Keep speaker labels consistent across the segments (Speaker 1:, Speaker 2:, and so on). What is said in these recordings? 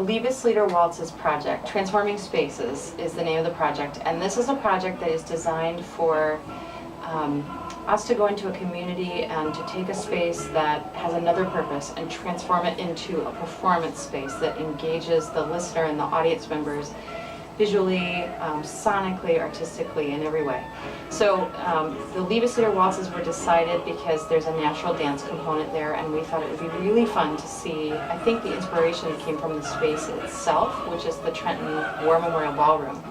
Speaker 1: Liebes Lieder Waltzes project, Transforming Spaces, is the name of the project, and this is a project that is designed for us to go into a community and to take a space that has another purpose and transform it into a performance space that engages the listener and the audience members visually, sonically, artistically, in every way. So the Liebes Lieder Waltzes were decided because there's a natural dance component there, and we thought it would be really fun to see. I think the inspiration came from the space itself, which is the Trenton War Memorial Ballroom.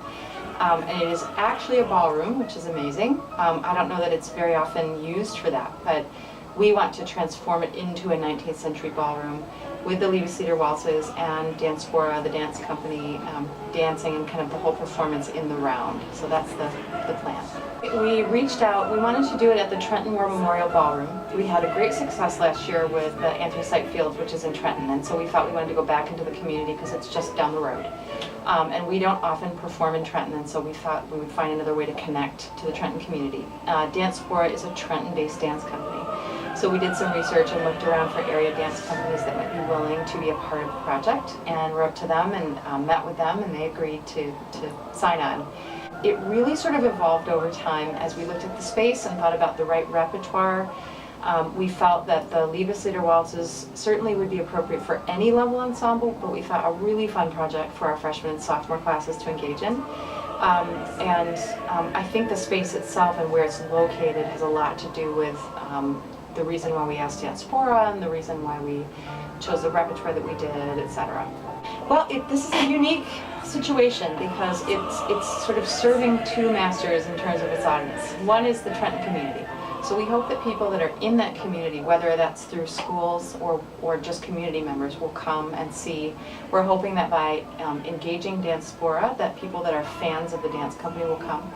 Speaker 1: And it is actually a ballroom, which is amazing. I don't know that it's very often used for that, but we want to transform it into a 19th century ballroom with the Liebes Lieder Waltzes and Diaspora, the dance company, dancing and kind of the whole performance in the round. So that's the plan. We reached out, we wanted to do it at the Trenton War Memorial Ballroom. We had a great success last year with the Anthracite Fields, which is in Trenton, and so we thought we wanted to go back into the community because it's just down the road. And we don't often perform in Trenton, and so we thought we would find another way to connect to the Trenton community. Diaspora is a Trenton-based dance company. So we did some research and looked around for area dance companies that might be willing to be a part of the project, and wrote to them and met with them, and they agreed to sign on. It really sort of evolved over time as we looked at the space and thought about the right repertoire. We felt that the Liebes Lieder Waltzes certainly would be appropriate for any level ensemble, but we thought a really fun project for our freshman and sophomore classes to engage in. I think the space itself and where it's located has a lot to do with the reason why we asked Diaspora and the reason why we chose the repertoire that we did, etc. Well, this is a unique situation because it's sort of serving two masters in terms of its audience. One is the Trenton community. So we hope that people that are in that community, whether that's through schools or just community members, will come and see. We're hoping that by engaging Diaspora, that people that are fans of the dance company will come.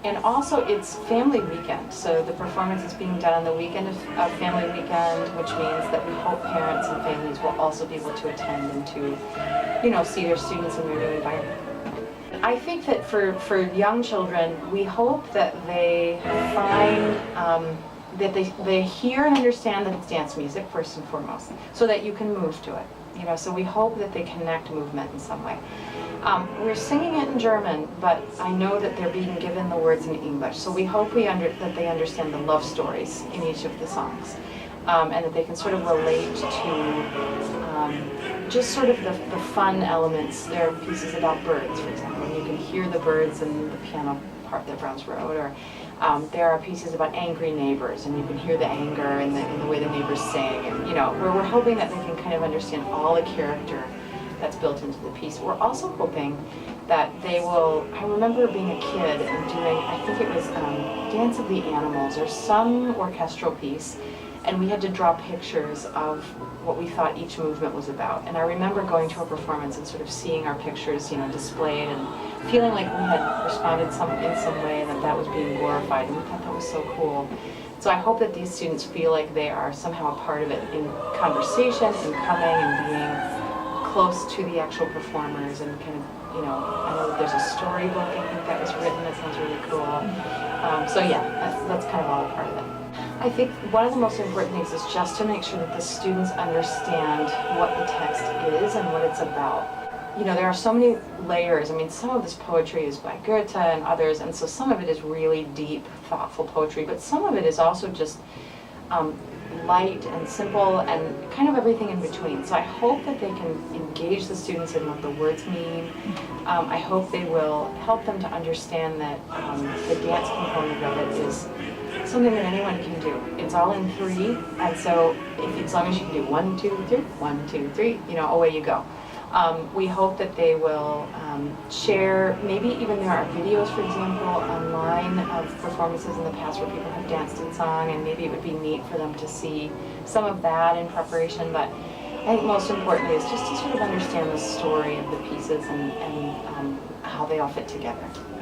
Speaker 1: And also it's family weekend, so the performance is being done on the weekend of family weekend, which means that we hope parents and families will also be able to attend and to, see their students in their new environment. I think that for young children, we hope that they find, that they hear and understand that it's dance music first and foremost, so that you can move to it. So we hope that they connect movement in some way. We're singing it in German, but I know that they're being given the words in English, so we hope that they understand the love stories in each of the songs, and that they can sort of relate to just sort of the fun elements. There are pieces about birds, for example, and you can hear the birds in the piano part that Browns wrote, or there are pieces about angry neighbors, and you can hear the anger in the way the neighbors sing, and where we're hoping that they can kind of understand all the character that's built into the piece. We're also hoping that they will, I remember being a kid and doing, I think it was Dance of the Animals or some orchestral piece, and we had to draw pictures of what we thought each movement was about. And I remember going to a performance and sort of seeing our pictures, displayed, and feeling like we had responded in some way, and that was being glorified, and we thought that was so cool. So I hope that these students feel like they are somehow a part of it in conversation, in coming and being close to the actual performers, and kind of, I know that there's a storybook, I think, that was written, that sounds really cool. So yeah, that's kind of all a part of it. I think one of the most important things is just to make sure that the students understand what the text is and what it's about. There are so many layers. I mean, some of this poetry is by Goethe and others, and so some of it is really deep, thoughtful poetry, but some of it is also just light and simple and kind of everything in between. So I hope that they can engage the students in what the words mean. I hope they will help them to understand that the dance component of it is something that anyone can do. It's all in 3, and so as long as you can do 1, 2, 3, 1, 2, 3, away you go. We hope that they will share, maybe even there are videos, for example, online of performances in the past where people have danced in song, and maybe it would be neat for them to see some of that in preparation. But I think most importantly is just to sort of understand the story of the pieces and how they all fit together.